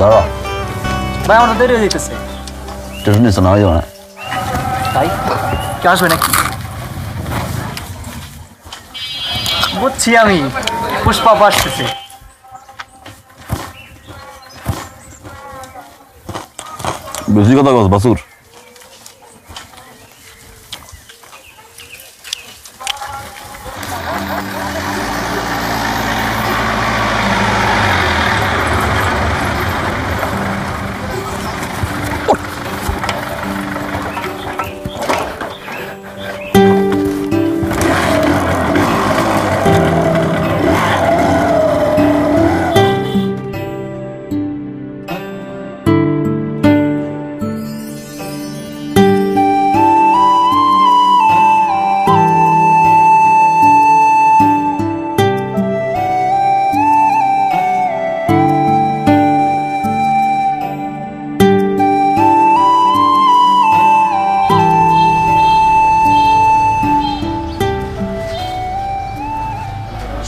দাঁড়া, ভাই আমার দেরি হয়ে যেতেছে। টেনশন নিস না, হয়ে যাবে না। তাই কে আসবে নাকি? বুঝছি আমি, পুষ্পা আসতেছে। বেশি কথা কস বাসুর।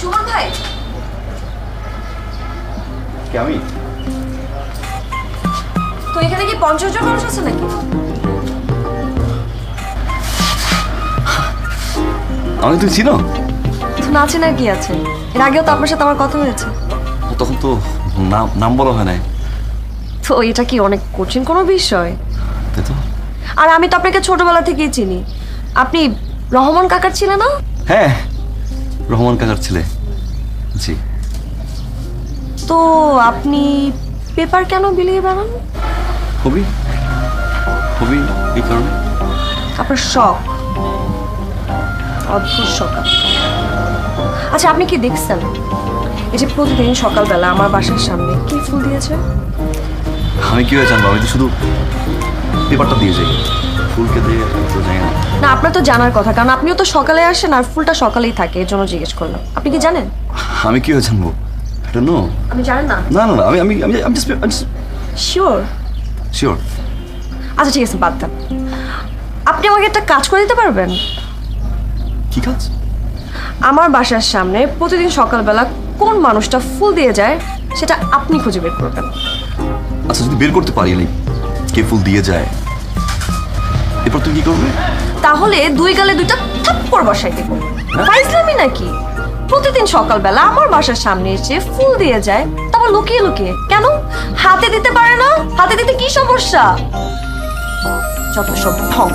সুমন ভাই, কি আমি? তো এখানে কি 50 জন মানুষ আছে নাকি? আমি তুই চিনো? না আছে না কি আছে? এর আগেও তো আপনার সাথে আমার কথা হয়েছে। তখন তো নাম বলা হয় নাই। তো এটা কি অনেক কঠিন কোনো বিষয়? তাই তো। আর আমি তো আপনাকে ছোটবেলা থেকেই চিনি। আপনি রহমান কাকার ছিলেন না? হ্যাঁ, রহমান কাকার ছেলে। জি। তো আপনি পেপার কেন বিলিয়ে বেড়ান? হবি হবি এই কারণে। আপনার শখ, অদ্ভুত শখ। আচ্ছা, আপনি কি দেখছেন এই যে প্রতিদিন সকালবেলা আমার বাসার সামনে কি ফুল দিয়েছে? আমি কি হয়ে জানবো? আমি তো শুধু পেপারটা দিয়ে যাই, ফুলকে দিয়ে তো যাই না। না, আপনার তো জানার কথা, কারণ আপনিও তো সকালে আসেন আর ফুলটা সকালেই থাকে, এর জন্য জিজ্ঞেস করলাম। আপনি কি জানেন? আমি কি হয়ে জানবো? এটা নো। আপনি জানেন না? না না না, আমি আমি আমি আমি জাস্ট শিওর? শিওর। আচ্ছা ঠিক আছে, বাদ দেন। আপনি আমাকে একটা কাজ করে দিতে পারবেন? কি কাজ? আমার বাসার সামনে প্রতিদিন সকালবেলা কোন মানুষটা ফুল দিয়ে যায় সেটা আপনি খুঁজে বের করবেন। আচ্ছা, যদি বের করতে পারি কে ফুল দিয়ে যায়, এরপর তুই কি করবে? তাহলে দুই গালে দুইটা থাপ্পড় বসাই দেবো। ফাইজলামি নাকি? প্রতিদিন সকালবেলা আমার বাসার সামনে এসে ফুল দিয়ে যায়, তারপর লুকিয়ে লুকিয়ে। কেন হাতে দিতে পারে না? হাতে দিতে কি সমস্যা? যত সব ঢং।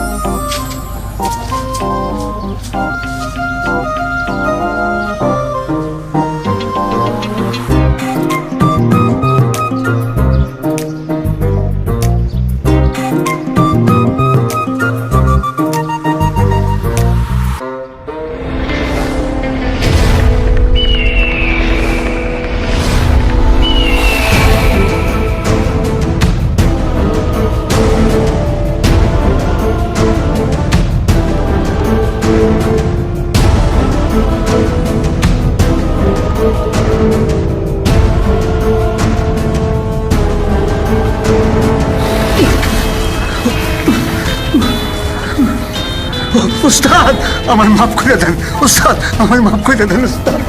উস্তাদ, আমার মাফ করে দেন উস্তাদ, আমার মাফ করে দেন উস্তাদ।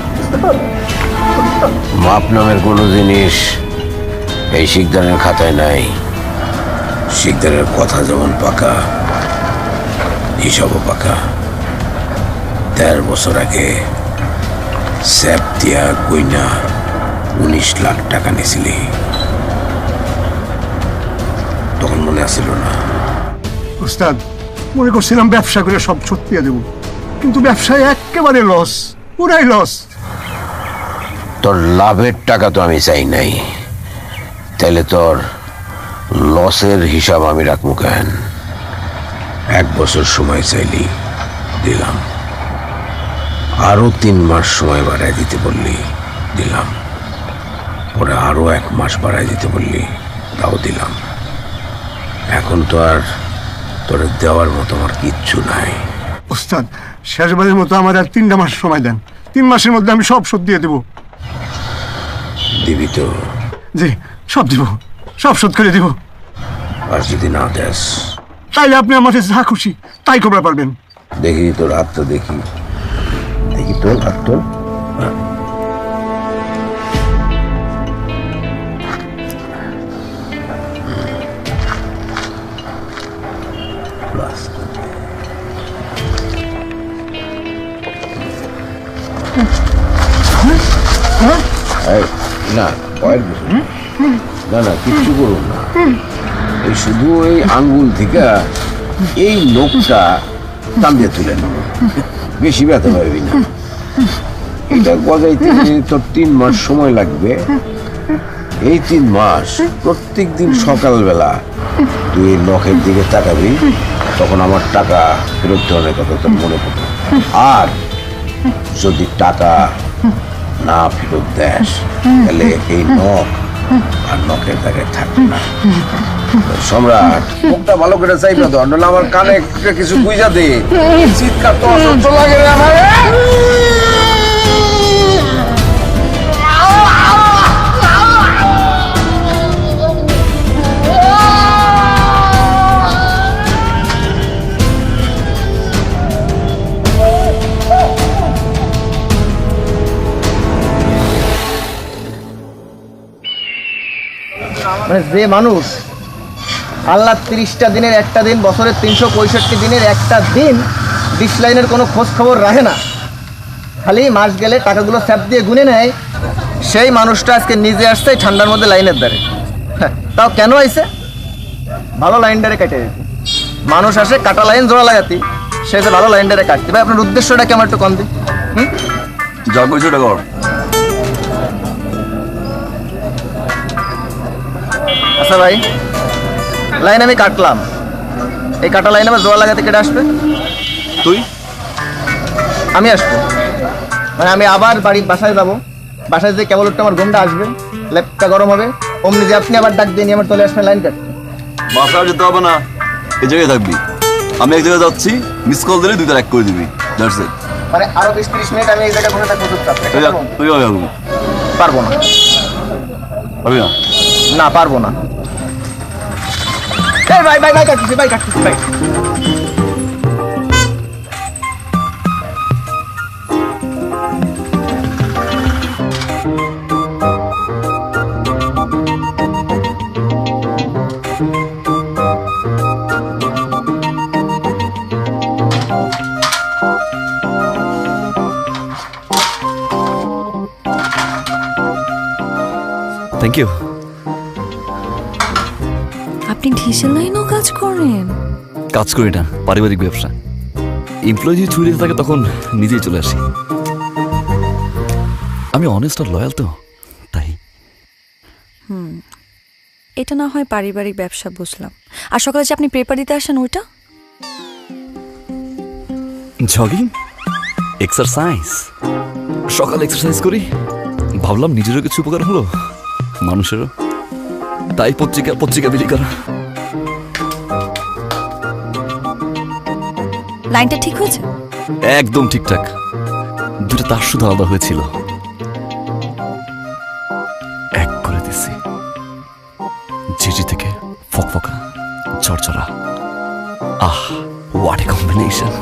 মাপ নামের কোনো জিনিস এই শিকদারের খাতায় নাই। শিকদারের কথা যেমন পাকা, হিসাবও পাকা। 13 বছর আগে স্যাপ দিয়া কইনা 19 লাখ টাকা নিয়েছিলি, তখন মনে আসিল না? উস্তাদ, মনে করছিলাম ব্যবসা করে সব শোধ দিয়ে দেবো, কিন্তু ব্যবসায় একেবারে লস, পুরাই লস। তোর লাভের টাকা তো আমি চাই নাই, তাহলে তোর লসের হিসাব আমি রাখবো কেন? 1 বছর সময় চাইলি, দিলাম। আরো 3 মাস সময় বাড়াই দিতে বললি, দিলাম। পরে আরো 1 মাস বাড়াই দিতে বললি, তাও দিলাম। এখন তো আর তোর দেওয়ার মতো আমার কিচ্ছু নাই। উস্তাদ, শেষবারের মতো আমার আর 3টা মাস সময় দেন। 3 মাসের মধ্যে আমি সব শোধ দিয়ে দেবো। দিবি তো? জি, সব দিব, সব শোধ করে দিব। আর যদি না দেস, তাইলে আপনি আমাদের যা খুশি তাই করতে পারবেন। দেখি তোর হাতটা, দেখি দেখি তোর হাত। তোর না পয়ের বিষয় না, না কিচ্ছু করুন না। এই শুধু এই আঙ্গুল থেকে এই নখটা টান দিয়ে তুলে নেব, বেশি ব্যথা পাবি না। এটা গজাইতে তোর 3 মাস সময় লাগবে। এই 3 মাস প্রত্যেক দিন সকালবেলা তুই এই নখের দিকে তাকাবি, তখন আমার টাকা ফেরত দেওয়ার কথা তোর মনে পড়বে। আর যদি টাকা না ফেরত দেস তাহলে এই নখ আর নখের জায়গায় থাকবে না। সম্রাট মুখটা ভালো করে চাইবে তো, নাহলে আমার কানে কিছু বুঝা দে। চিৎকার তো অসহ্য লাগে রে আমার। মানে যে মানুষ আল্লাহ 30টা দিনের একটা দিন, বছরের 365 দিনের একটা দিন ডিশ লাইনের কোনো খোঁজ খবর রাখে না, খালি মাস গেলে টাকাগুলো স্যাপ দিয়ে গুনে নেয়, সেই মানুষটা আজকে নিজে আসছে এই ঠান্ডার মধ্যে লাইনের দ্বারে। তাও কেন আইছে? ভালো লাইন ডারে কেটে দিতে। মানুষ আসে কাটা লাইন জোড়া লাগাতি, সে যে ভালো লাইন ডারে কাটতে। ভাই আপনার উদ্দেশ্যটা কি আমার একটু কম দিন। যা কইছো ওটা কর। আচ্ছা ভাই, লাইন আমি কাটলাম, এই কাটা লাইন আবার জোড়া লাগাতে কেটে আসবে? তুই আমি আসবো মানে আমি আবার বাসায় যাবো, বাসায় যে কেবল একটু আমার ঘুমটা আসবে, ল্যাপটা গরম হবে, অমনি যে আপনি আবার ডাক দিয়ে নিয়ে আমার চলে আসবেন লাইন কাটতে। বাসায় যেতে হবে না, এই জায়গায় থাকবি। আমি এক জায়গায় যাচ্ছি, মিস কল দিলে 2 এক করে দিবি। That's it. মানে আরো 20-30 মিনিট আমি এই জায়গায় বসে থাকবো চুপচাপ? তুই হবে পারবো না। পারবি না? না পারবো না। এই ভাই ভাই ভাই কাটতেছি, ভাই কাটতেছি ভাই। Thank you. আপনি ডিসেল লাইনও কাজ করেন? কাজ করি না, পারিবারিক ব্যবসা। এমপ্লয়ি যদি ছুটি থাকে তখন নিজেই চলে আসি। আমি অনেস্ট আর লয়াল তো, তাই। এটা না হয় পারিবারিক ব্যবসা, বুঝলাম। আর সকালে যে আপনি পেপার দিতে আসেন ওইটা? Jogging, exercise. সকালে এক্সারসাইজ করি, ভাবলাম নিজেরও কিছু উপকার হলো, মানুষেরও, তাই পত্রিকা বিলি করা। লাইনটা ঠিক হয়েছে? একদম ঠিকঠাক। 2টা তার শুধু আলাদা হয়েছিল, এক করে দিছি। ঝিঝি থেকে ফকফকা ঝরঝরা। আহ, হোয়াট এ কম্বিনেশন।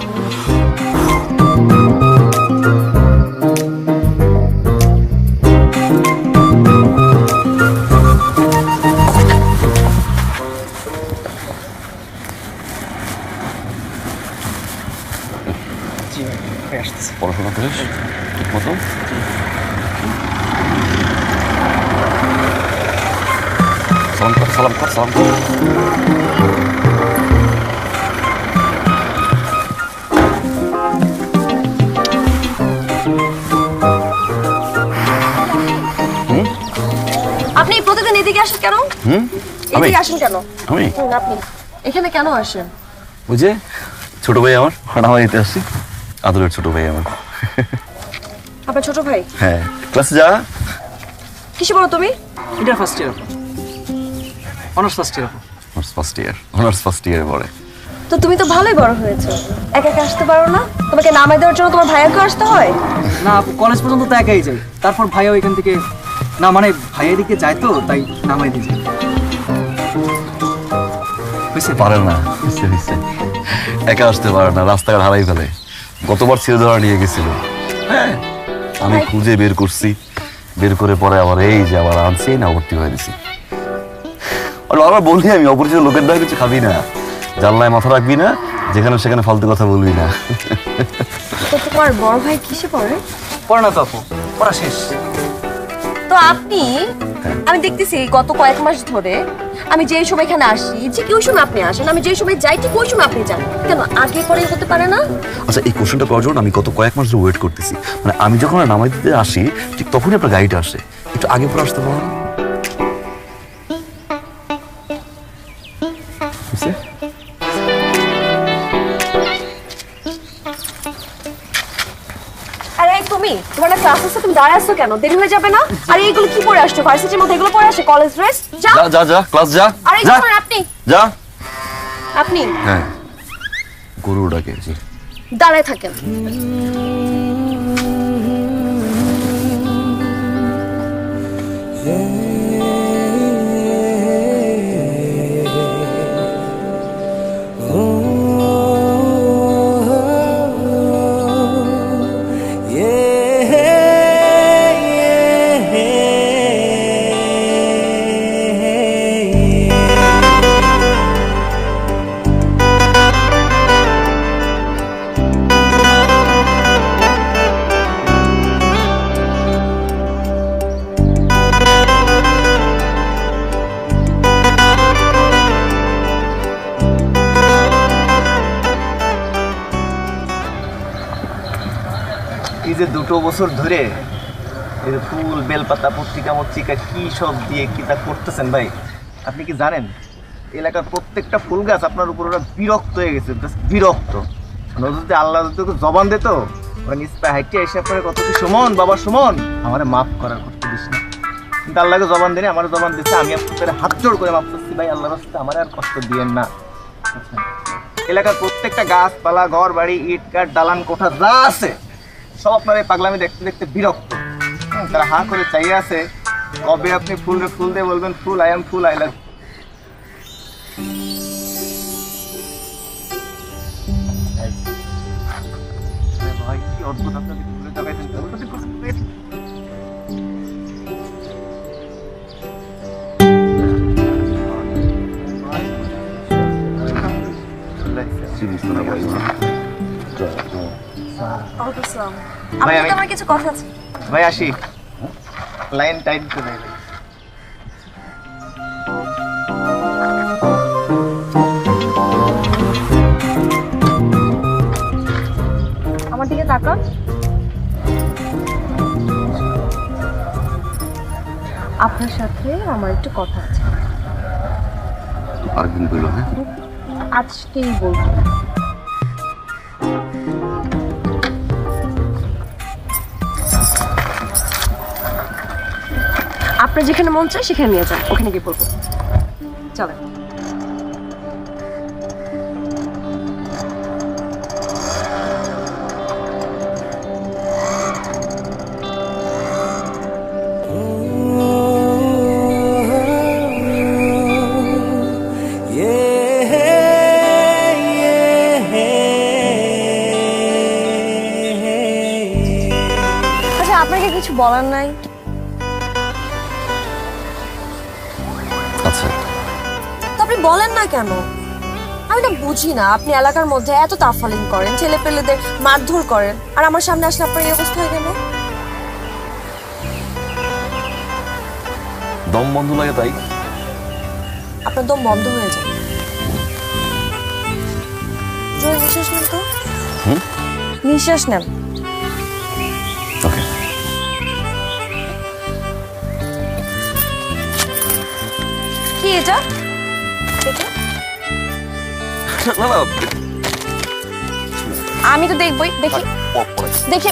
পড়াশোনা করিস ঠিক মতো? সালাম কর। আপনি প্রতিদিন এদিকে আসেন কেন? এদিকে আসেন কেন? আমি আপনি এখানে কেন আসেন? বুঝে ছোট ভাই আমার আমার দিতে আসছি, আদরের ছোট ভাই আমার। আপনার ছোট ভাই? হ্যাঁ, ক্লাসে যা। কিসে বলো তুমি? Inter first year, honours first year. Honours first year পরে। তো তুমি তো ভালোই বড় হয়েছো, একা একা আসতে পারো না? তোমাকে নামাই দেওয়ার জন্য তোমার ভাইয়াকে আসতে হয়? না আপু, কলেজ পর্যন্ত তো একাই যাই, তারপর ভাইয়া এখান থেকে, না মানে ভাইয়া এদিকে যায় তো তাই নামাই দিয়ে যায়। পারে না, একা আসতে পারে না, রাস্তাঘাট হারাই ফেলে। গতবার ছেড়ে ধরা নিয়ে গেছিল, হ্যাঁ আমি খুঁজে বের করছি, বের করে পরে আবার এই যে আবার আনছি না, ভর্তি হয়ে দিছি। আর বারবার বলি আমি, অপরিচিত লোকের দ্বারা কিছু খাবি না, জানলায় মাথা রাখবি না, যেখানে সেখানে ফালতু কথা বলবি না। তো তোমার বড় ভাই কিসে পড়ে? পড়ে না তো আপু, পড়া শেষ। তো তো আপনি, আমি দেখতেছি গত কয়েক মাস ধরে আমি যেই সময় এখানে আসি ঠিক ওই সময় আপনি আসেন, আমি যেই সময় যাই ঠিক ওই সময় আপনি যান, কেন আগে পরে হতে পারে না? আচ্ছা, এই কোশ্চেনটা করার জন্য আমি গত কয়েক মাস ধরে ওয়েট করতেছি। মানে আমি যখন নামাই দিতে আসি ঠিক তখনই আপনার গাড়িটা আসে, একটু আগে পরে আসতে পারো না? বুঝছে? আরে এই তুমি, তোমার না ক্লাস আছে, তুমি দাঁড়ায় আসছো কেন? দেরি হয়ে যাবে না? আরে এইগুলো কি পরে আসছো? ভার্সিটির মধ্যে এগুলো পরে আসে? College dress? যাও। যা যা যা, ক্লাস যা। আরে যা শোনেন আপনি, যা। আপনি হ্যাঁ, গরুটাকে জি। দাঁড়ায় থাকেন। এই যে 2 বছর ধরে এই যে ফুল বেলপাতা পত্রিকা মত্রিকা কি সব দিয়ে কি তা করতেছেন ভাই, আপনি কি জানেন এলাকার প্রত্যেকটা ফুল গাছ আপনার উপর ওরা বিরক্ত হয়ে গেছে, just বিরক্ত। যদি আল্লাহ যদি ওকে জবান দিত, ওরা নিজ পায়ে হাইটে এসে আপনার কত কি সুমন বাবা সুমন আমারে মাফ করার করতে দিস না, কিন্তু আল্লাহকে জবান দেনে আমার জবান দিচ্ছে, আমি আপনাদের হাত জোড় করে মাফ করছি ভাই, আল্লাহর রাস্তায় আমার আর কষ্ট দিয়েন না। এলাকার প্রত্যেকটা গাছপালা ঘর বাড়ি ইট কাঠ দালান কোঠা যা আছে সব আপনার এই পাগলামি দেখতে দেখতে বিরক্ত। তারা হা করে চাইয়ে আছে কবে আপনি ফুল দিয়ে বলবেন ফুল I am fool I love. ভাই কি অদ্ভুত আপনাদের ফুলের জায়গায় আমার আমি- আমার কিছু কথা আছে। ভাই আসি, লাইন টাইট করে দেয়। আমার দিকে তাকান। আপনার সাথে আমার একটু কথা আছে, আরেকদিন বললো। হ্যাঁ, আজকেই বলবো। আপনার যেখানে মন চায় সেখানে নিয়ে যান, ওখানে গিয়ে বলবো। চলেন। আচ্ছা, আপনাকে কিছু বলার নাই? আচ্ছা, তো আপনি বলেন না কেন? আমি না বুঝি না, আপনি এলাকার মধ্যে এত তাফালিং করেন, ছেলে পেলেদের মারধর করেন, আর আমার সামনে আসলে আপনার এই অবস্থা হয়ে গেল। দম বন্ধ লাগে তাই। আপনার দম বন্ধ হয়ে যায়। জোরে নিঃশ্বাস নেন তো। হুম? নিঃশ্বাস নেন। ওকে। কি এটা? এটা? না না, আমি তো দেখবই, দেখি দেখি।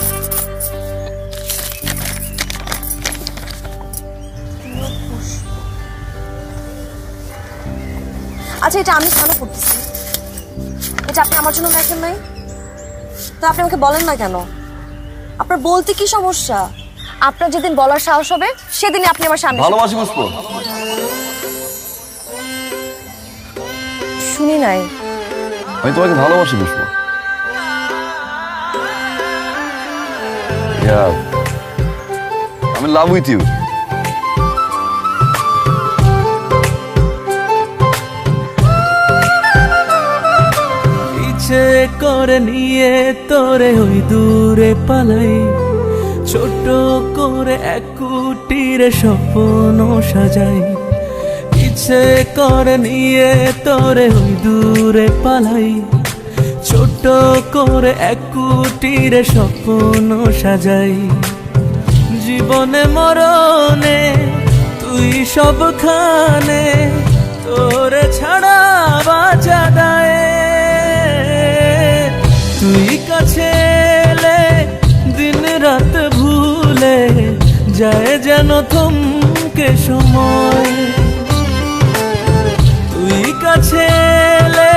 আচ্ছা, এটা আমি কেন করতেছি? এটা আপনি আমার জন্য দেখেন নাই? তো আপনি আমাকে বলেন না কেন? আপনার বলতে কি সমস্যা? আপনার যেদিন বলার সাহস হবে সেদিনই আপনি আমার সামনে ভালোবাসি পুষ্প। শুনি নাই। আমি তোমাকে ভালোবাসি পুষ্প। আমি লাভ উইথ ইউ। ইচ্ছে করে নিয়ে তোরে ওই দূরে পালাই, ছোট করে এক কুটির স্বপ্ন সাজাই, ইচ্ছে করে নিয়ে তোরে ওই দূরে পালাই। ছোট করে এক কুটির স্বপ্ন সাজাই, জীবনে মরণে তুই সবখানে, তোরে ছাড়া বাঁচা দায়। তুই কাছে এলে দিন রাত ভুলে যায় যেন থমকে সময়। তুই কাছে এলে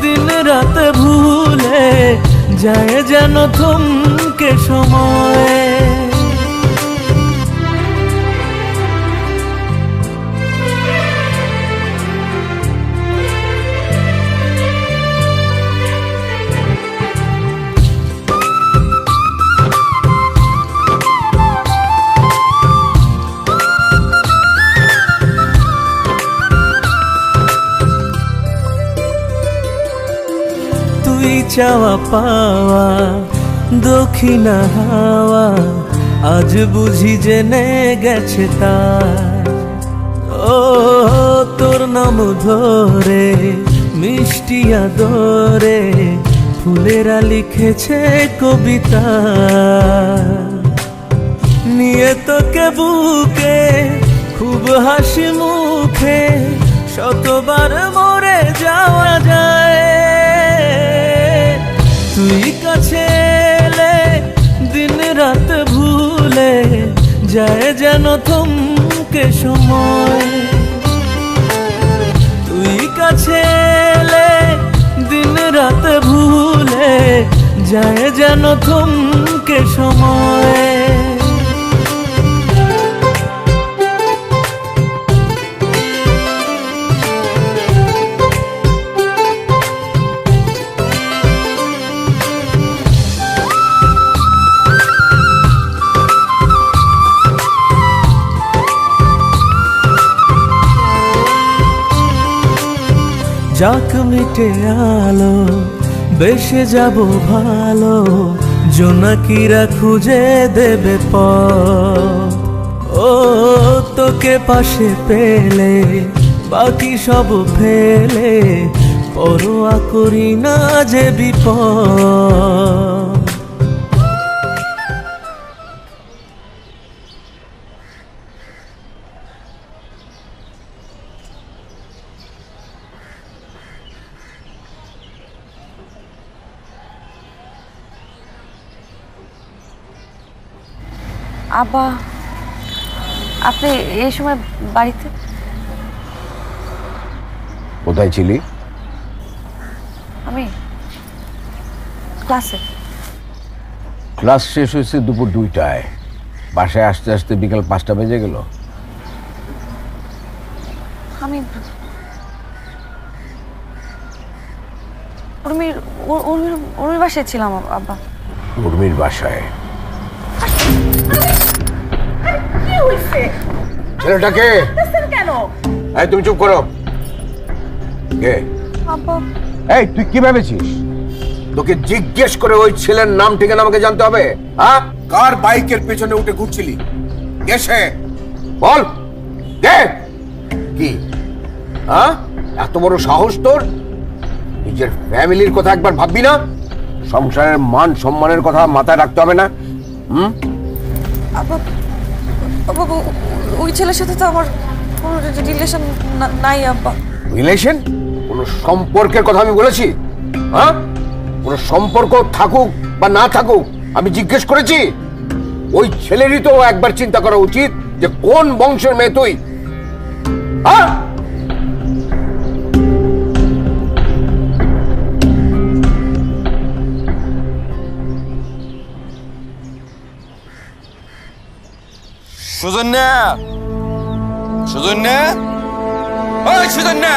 দিন রাত ভুলে যায় যেন থমকে সময়। তুই চাওয়া পাওয়া দক্ষিণা হাওয়া, আজ বুঝি জেনে গেছে তার। ও তোর নাম ধরে মিষ্টি আদরে ফুলেরা লিখেছে কবিতা। নিয়ে তোকে বুকে খুব হাসি মুখে শতবার মরে যাওয়া যায়। তুই কাছে এলে দিন রাত ভুলে যায় যেন থমকে সময়। তুই কাছে এলে দিন রাত ভুলে যায় যেন থমকে সময়। যাক মিটে আলো বেশে যাব ভালো, জোনাকিরা খুঁজে দেবে পথ। ও তোকে পাশে পেলে বাকি সব ফেলে পরোয়া করি না যে বিপদ। আব্বা, আপনি এই সময় বাড়িতে? কোথায় ছিলি? আমি ক্লাসে। ক্লাস শেষ হয়েছে দুপুর 2টায়, বাসায় আসতে আসতে বিকাল 5টা বেজে গেল। আমি উর্মির বাসায় ছিলাম আব্বা। উর্মির বাসায়? ছেলেটাকে কেন? এই তুমি চুপ করো। কে? আব্বা, এই তুই কি ভেবেছিস তোকে জিজ্ঞেস করে ওই ছেলের নাম ঠিকানা আমাকে জানতে হবে? হ্যাঁ, কার বাইকের পেছনে উঠে ঘুরছিলি? কে সে? বল কে? কি হ্যাঁ, এত বড় সাহস তোর? নিজের ফ্যামিলির কথা একবার ভাববি না? সংসারের মান সম্মানের কথা মাথায় রাখতে হবে না? আব্বা, ওই ছেলের সাথে তো আমার কোনো রিলেশন নাই আব্বা। রিলেশন? কোনো সম্পর্কের কথা আমি বলেছি? হ্যাঁ, কোনো সম্পর্ক থাকুক বা না থাকুক আমি জিজ্ঞেস করেছি? ওই ছেলেরই তো একবার চিন্তা করা উচিত যে কোন বংশের মেয়ে তুই। হ্যাঁ, সুজন্যা, সুজন্যা, ওই সুজন্যা,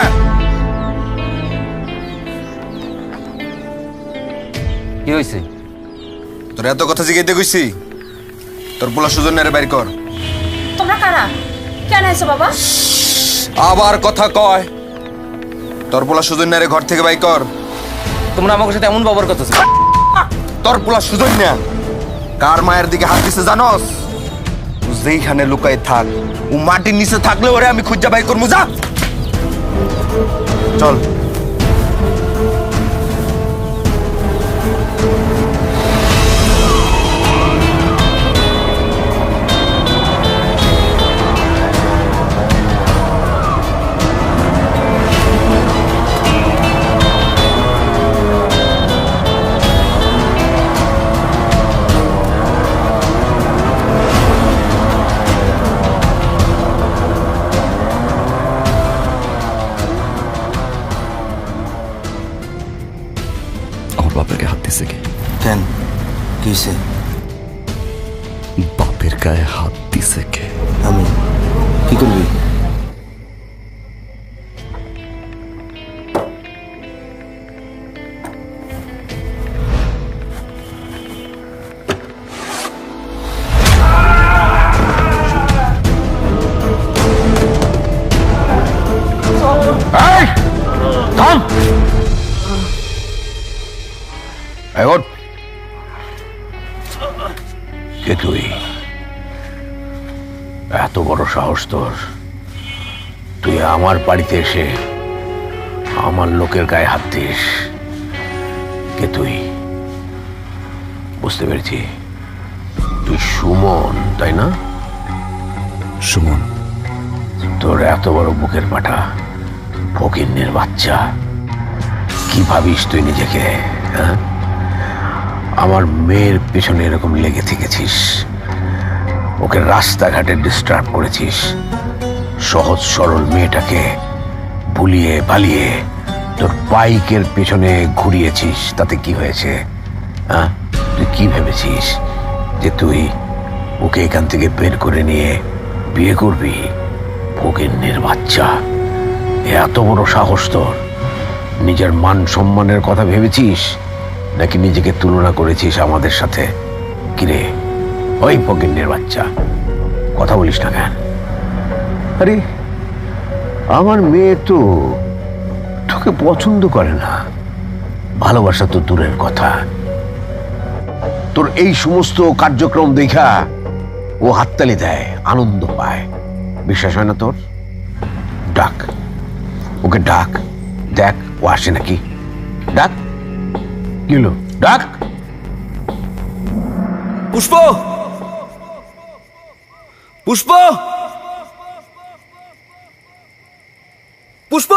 কি হয়েছে? তোর এত কথা জিজ্ঞাসা কইছি, তোর পোলা সুজন্যারে বাইর কর। তোমরা কারা? কেন আইছো বাবা? আবার কথা কয়। তোর পোলা সুজন্যারে ঘর থেকে বাইর কর। তোমরা আমার সাথে এমন ব্যবহার করতেছো? তোর পোলা সুজন্যা কার মায়ের দিকে হাত দিছে জানোস? ও যেইখানে লুকাই থাক, ও মাটির নিচে থাকলে ওরে আমি খুঁজা বাই করবো। যা চল। আমার বাপের গায়ে হাত দিছে কে? কেন কিসে? বাপের গায়ে হাত দিছে কে? আমি কি করবি? কে তুই? এত বড় সাহস তোর? তুই আমার বাড়িতে এসে আমার লোকের গায়ে হাত দিস? কে তুই? বুঝতে পেরেছি, তুই সুমন, তাই না? সুমন? তোর এত বড় বুকের পাটা, ফকিন্নের বাচ্চা, কি ভাবিস তুই নিজেকে? হ্যাঁ, আমার মেয়ের পেছনে এরকম লেগে থেকেছিস, ওকে রাস্তাঘাটে ডিস্টার্ব করেছিস, সহজ সরল মেয়েটাকে ভুলিয়ে ভালিয়ে তোর বাইকের পেছনে ঘুরিয়েছিস। তাতে কি হয়েছে? হ্যাঁ, তুই কি ভেবেছিস যে তুই ওকে এখান থেকে বের করে নিয়ে বিয়ে করবি? ফকিন্নের বাচ্চা, এত বড় সাহস তোর! নিজের মান সম্মানের কথা ভেবেছিস নাকি নিজেকে তুলনা করেছিস আমাদের সাথে? কিরে ওই ফকিন্নের বাচ্চা, কথা বলিস না কেন? আরে আমার মেয়ে তো তোকে পছন্দ করে না, ভালোবাসা তো দূরের কথা। তোর এই সমস্ত কার্যক্রম দেখা ও হাততালি দেয়, আনন্দ পায়। বিশ্বাস হয় না তোর? ডাক ওকে, ডাক, দেখ ও আসে নাকি। ডাক, কি হলো? ডাক। পুষ্প, পুষ্প, পুষ্প!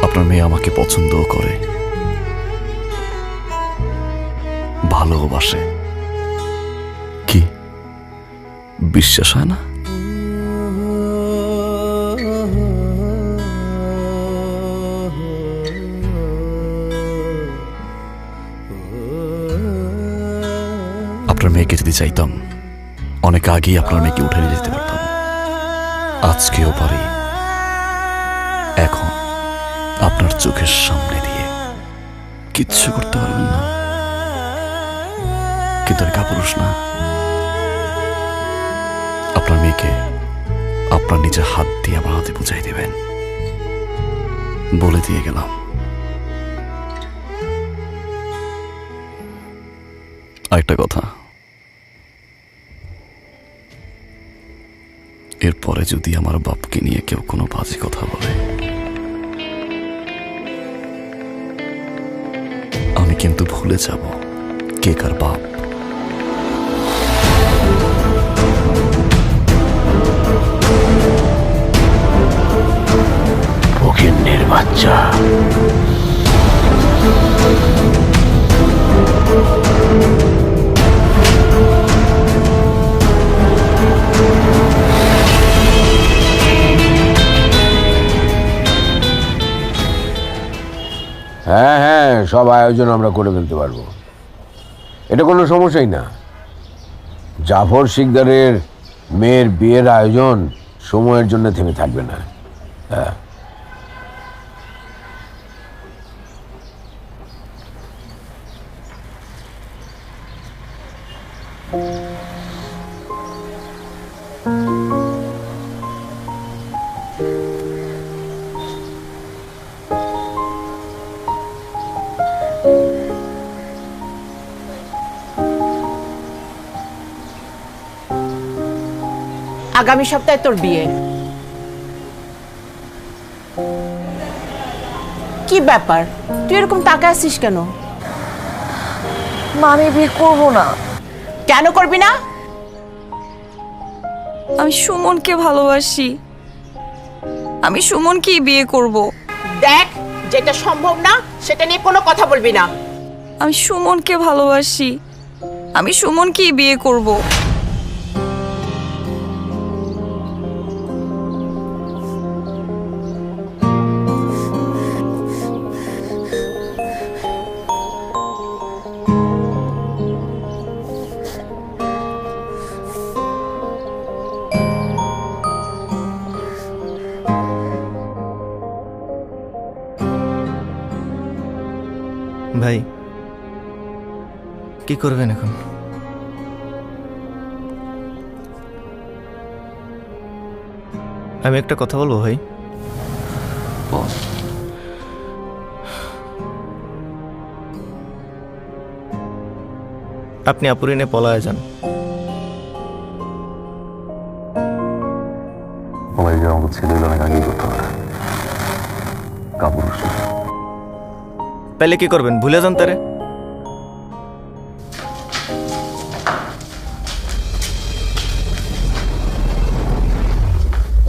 আপনার মেয়ে আমাকে পছন্দও করে, ভালোবাসে। কি বিশ্বাস হয় না? আপনার মেয়েকে যদি চাইতাম, অনেক আগেই আপনার মেয়েকে উঠে নিয়ে যেতে পারতাম। আজকেও পারি। এখন আপনার চোখের সামনে দিয়ে কিচ্ছু করতে পারবেন না, কিন্তু আমি কাপুরুষ না। আপনার মেয়েকে আপনার নিজের হাত দিয়ে আমার হাতে বুঝাই দেবেন, বলে দিয়ে গেলাম। আরেকটা কথা, এরপরে যদি আমার বাপকে নিয়ে কেউ কোনো বাজে কথা বলে, আমি কিন্তু ভুলে যাব কে কার বাপ। ফকিন্নের বাচ্চা। হ্যাঁ হ্যাঁ, সব আয়োজন আমরা করে ফেলতে পারবো, এটা কোনো সমস্যাই না। জাফর শিকদারের মেয়ের বিয়ের আয়োজন সময়ের জন্য থেমে থাকবে না। হ্যাঁ, আগামী সপ্তাহে তোর বিয়ে। কি ব্যাপার, তুই এরকম তাকায় আছিস কেন? মা আমি বিয়ে করবো না। কেন করবি না? আমি সুমনকে ভালোবাসি, আমি সুমনকেই বিয়ে করব। দেখ, যেটা সম্ভব না সেটা নিয়ে কোনো কথা বলবি না। আমি সুমনকে ভালোবাসি, আমি সুমনকেই বিয়ে করব। ভাই কি করবেন এখন? আমি একটা কথা বলবো ভাই। বল। আপনি আপুরি নিয়ে পলায় যান। বলাই যে আমাকে ছেলেগুলো অনেক আগেই করতে পারে কাপড়। তাইলে কি করবেন? ভুলে যান তারে।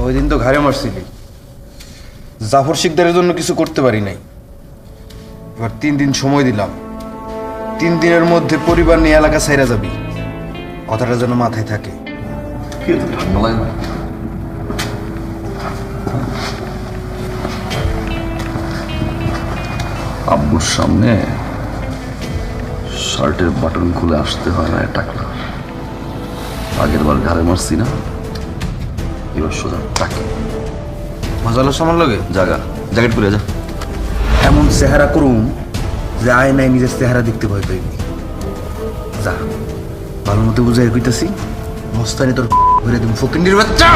ওই দিন তো ঘাড়ে মারছিলি, জাফর শিকদারের জন্য কিছু করতে পারি নাই। এবার 3 দিন সময় দিলাম, 3 দিনের মধ্যে পরিবার নিয়ে এলাকা ছাইরা যাবি। কথাটা যেন মাথায় থাকে। ঠান্ডা লাগে না? আব্বুর সামনে শার্টের বাটন খুলে আসতে হয় না টাকলা। আগের বার ঘাড়ে মারছি না, এবার সোজা টাকে। মজা হলো আমার লগে। জাগা জ্যাকেট পরে যা। এমন চেহারা করুম যে আয়নায় নিজের চেহারা দেখতে ভয় পাইবি। যা, ভালো মতো বুঝাই কইতাছি, মস্তানি তোর ঘুরে দিন ফকিন্ডির বাচ্চা।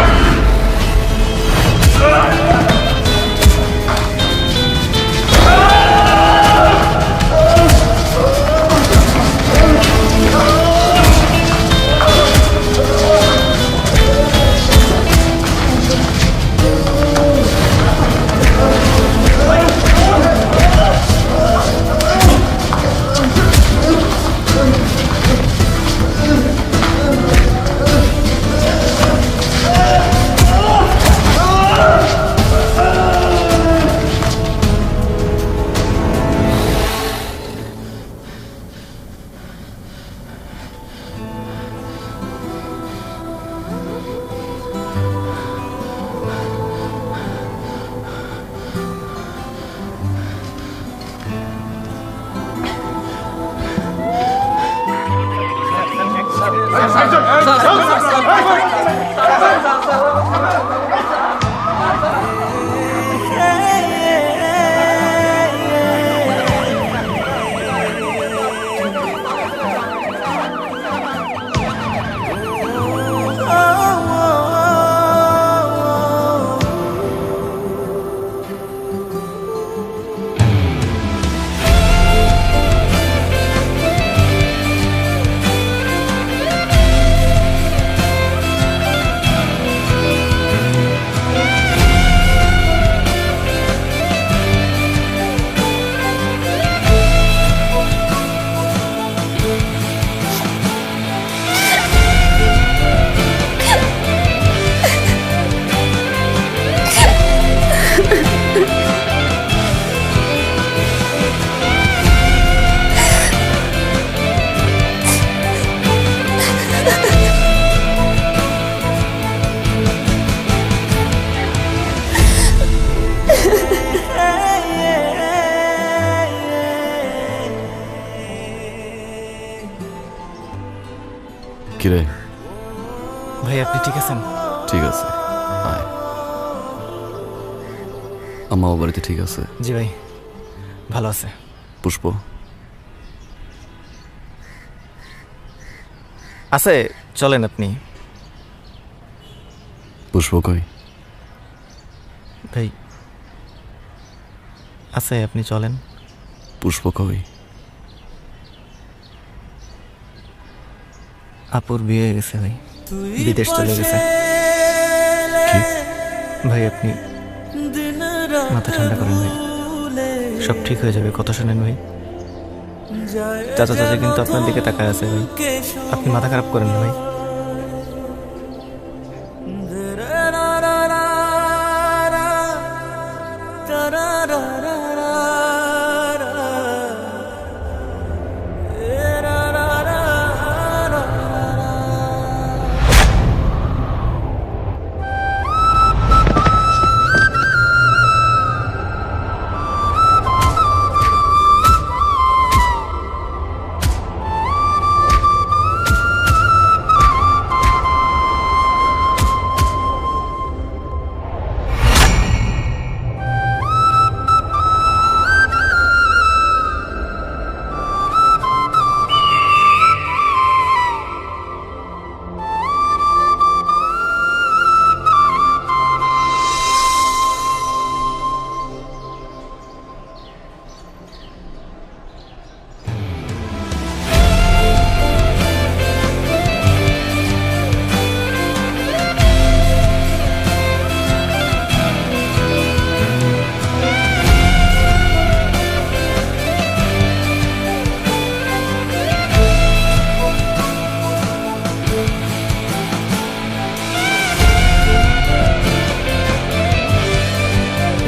কিরে ভাই আপনি ঠিক আছেন? ঠিক আছে, আয়। আম্মা বাড়িতে ঠিক আছে? জি ভাই ভালো আছে। পুষ্প আছে, চলেন আপনি। পুষ্প কই? ভাই আছে, আপনি চলেন। পুষ্প কই? আপুর বিয়ে হয়ে গেছে ভাই, বিদেশ চলে গেছে। ভাই আপনি মাথা ঠান্ডা করেন ভাই, সব ঠিক হয়ে যাবে, কথা শোনেন ভাই। চাচা চাচা কিন্তু আপনার দিকে তাকায় আছে ভাই, আপনি মাথা খারাপ করেন না ভাই।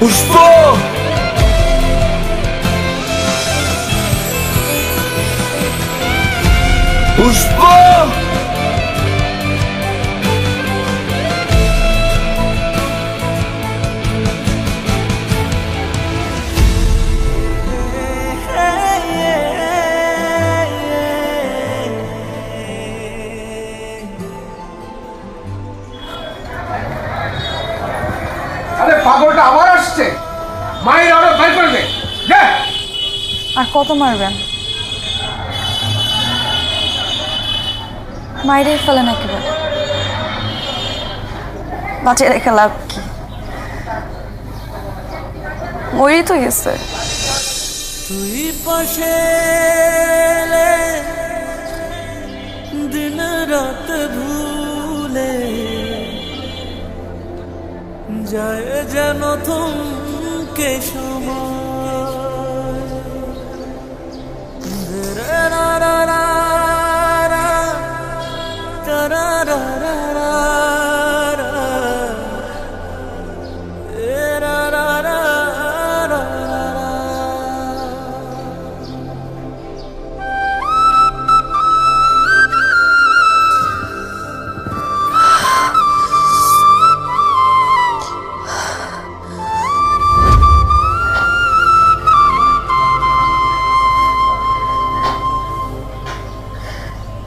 পুষ্প, পুষ্প, আরে পাগলটা আবার আসছে, মায়ের আরো তাই করবে। আর কত মারবেন? মাইরে ফেলেন একেবারে, বাঁচিয়ে রেখে লাভ কি? মরেই তো গেছে। তুই পাশে এলে দিন রাত ভুলে যায় যেন থমকে সময়। রা রা রা রা রা, রা রা রা রা রা, এ রা রা রা রা রা।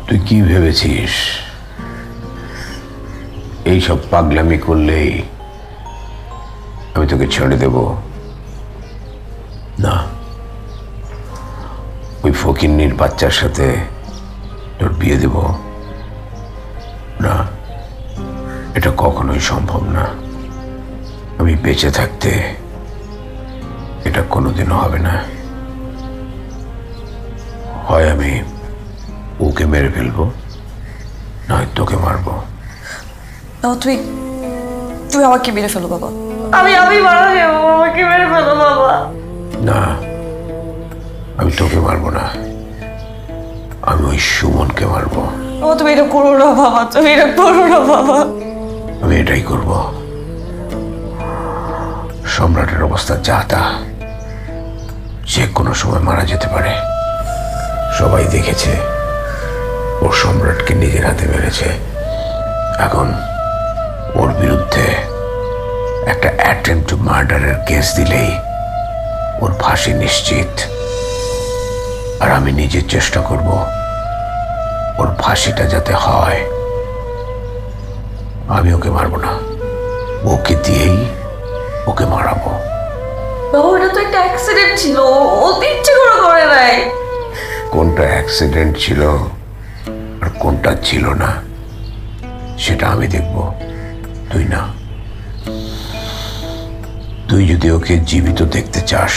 তুই কি ভেবেছিস এইসব পাগলামি করলেই আমি তোকে ছেড়ে দেব? না, ওই ফকিন্নির বাচ্চার সাথে তোর বিয়ে দেব না, এটা কখনোই সম্ভব না। আমি বেঁচে থাকতে এটা কোনোদিনও হবে না। হয় আমি ওকে মেরে ফেলবো, নয় তোকে মারবো। তুই তুই আমাকে মেরে ফেলো বাবা, আমি মারা যাবো, আমাকে মেরে ফেলো বাবা। না, আমি তোকে মারবো না, আমি ওই সুমনকে মারবো। তুমি এটা করো না বাবা, তুমি এটা করো না বাবা। আমি এটাই করব। সম্রাটের অবস্থা যা তা, যে কোনো সময় মারা যেতে পারে। সবাই দেখেছে ও সম্রাটকে নিজের হাতে মেরেছে। এখন ওর বিরুদ্ধে একটা অ্যাটেম্পট টু মার্ডারের কেস দিলেই ওর ফাঁসি নিশ্চিত। আর আমি নিজের চেষ্টা করব ওর ফাঁসিটা যাতে হয়। আমি ওকে মারবো না, ওকে দিয়েই ওকে মারাবো। বাবা ওটা তো একটা অ্যাক্সিডেন্ট ছিল, ও ইচ্ছে করে নাই। কোনটা অ্যাক্সিডেন্ট ছিল আর কোনটা ছিল না সেটা আমি দেখব, তুই না। তুই যদি ওকে জীবিত দেখতে চাস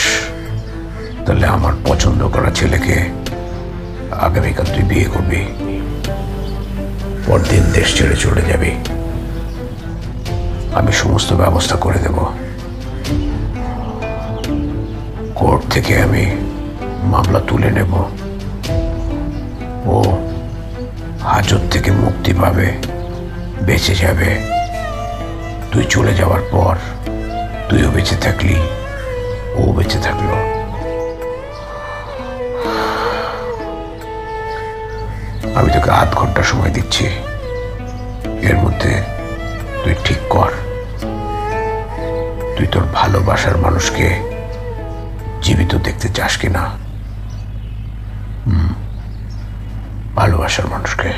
তাহলে আমার পছন্দ করা ছেলেকে আগামীকাল তুই বিয়ে করবি, পরদিন দেশ ছেড়ে চলে যাবি। আমি সমস্ত ব্যবস্থা করে দেব। কোর্ট থেকে আমি মামলা তুলে নেব, ও হাজত থেকে মুক্তি পাবে, বেঁচে যাবে। তুই চলে যাওয়ার পর তুইও বেঁচে থাকলি, ও বেঁচে থাকলো। আমি তোকে আধ ঘন্টা সময় দিচ্ছি, এর মধ্যে তুই ঠিক কর তুই তোর ভালোবাসার মানুষকে জীবিত দেখতে চাস কিনা। ভালোবাসার মানুষকে।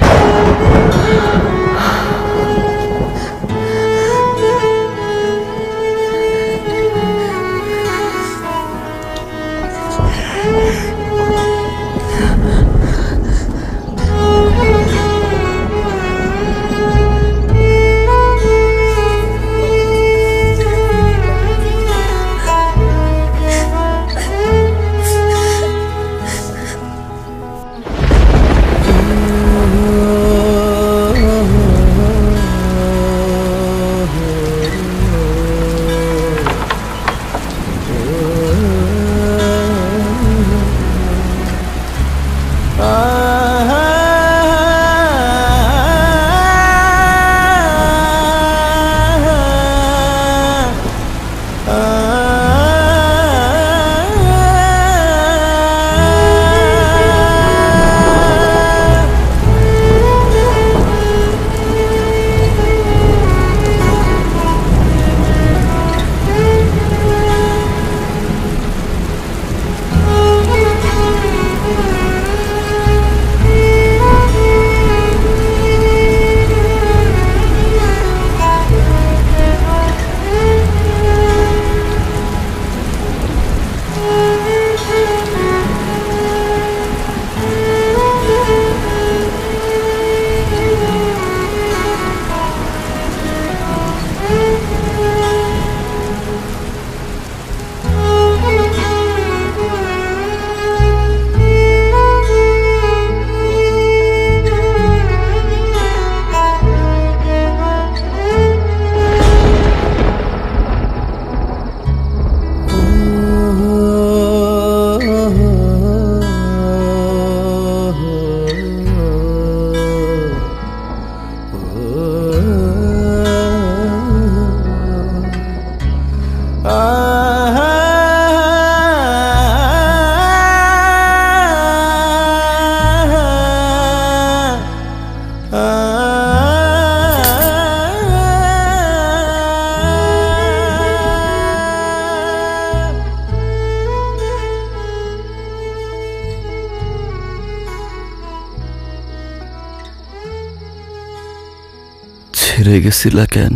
ছেড়ে গেছিলা কেন?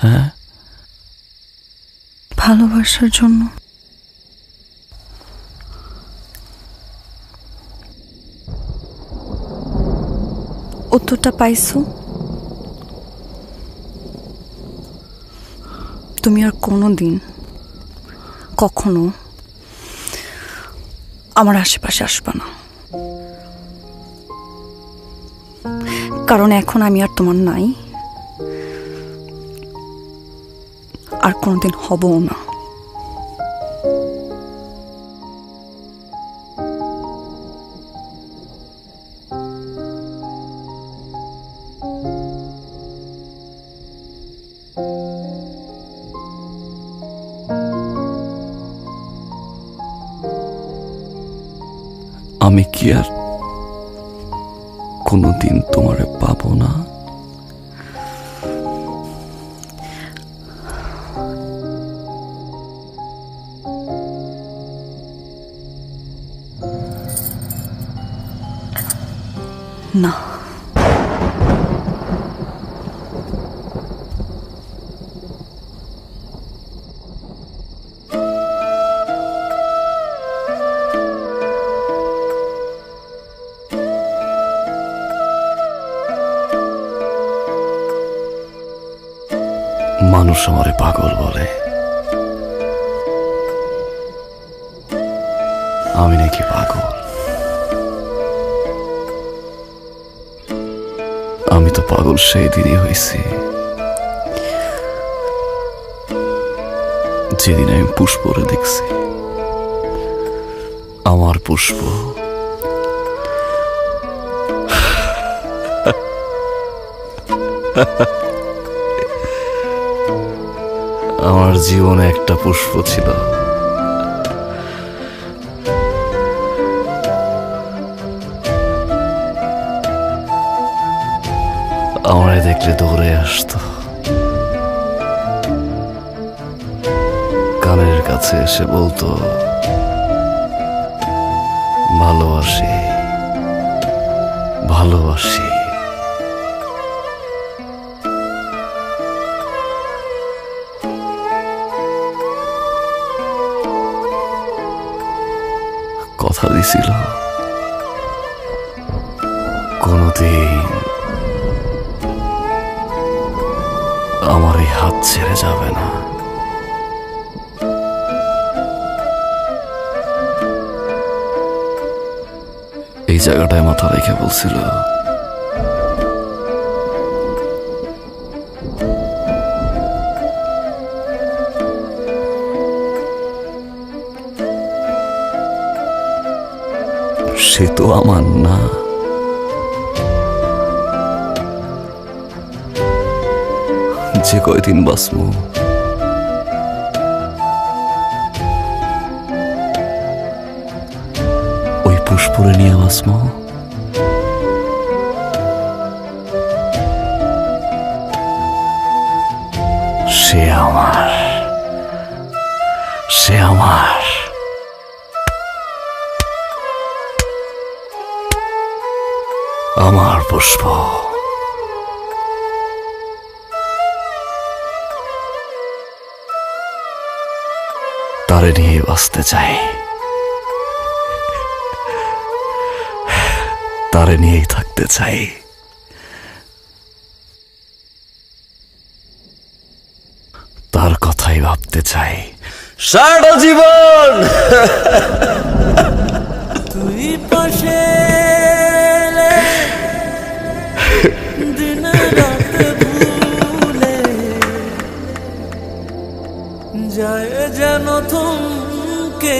হ্যাঁ, ভালোবাসার জন্য। উত্তরটা পাইছো? তুমি আর কোনোদিন কখনো আমার আশেপাশে আসবা না, কারণ এখন আমি আর তোমার নাই, আর কোনোদিন হবও না। আমি কি আর কোনোদিন তোমারে পাবো না? না, মানুষ আমারে পাগল বলে, আমি নাকি পাগল? আমি তো পাগল সেই দিনই হয়েছি যেদিন আমি পুষ্পরে দেখছি। আমার পুষ্প আমার জীবনে একটা পুষ্প ছিল, আমারে দেখলে দৌড়ে আসতো, কানের কাছে এসে বলতো ভালোবাসি ভালোবাসি। কথা দিছিল কোনদিন আমার এই হাত ছেড়ে যাবে না। এই জায়গাটায় মাথা রেখে বলছিল সে তো আমার না, যে কয়দিন বাঁচবো ওই পুষ্পরে নিয়ে বাঁচবো। সে আমার, সে আমার। আমার পুষ্প তারে নিয়ে বাঁচতে চাই, তারে নিয়েই থাকতে চাই। তার কথাই ভাবতে চাই সারা জীবন। তুই পাশে এলে দিন রাত ভুলে যায় যেন থমকে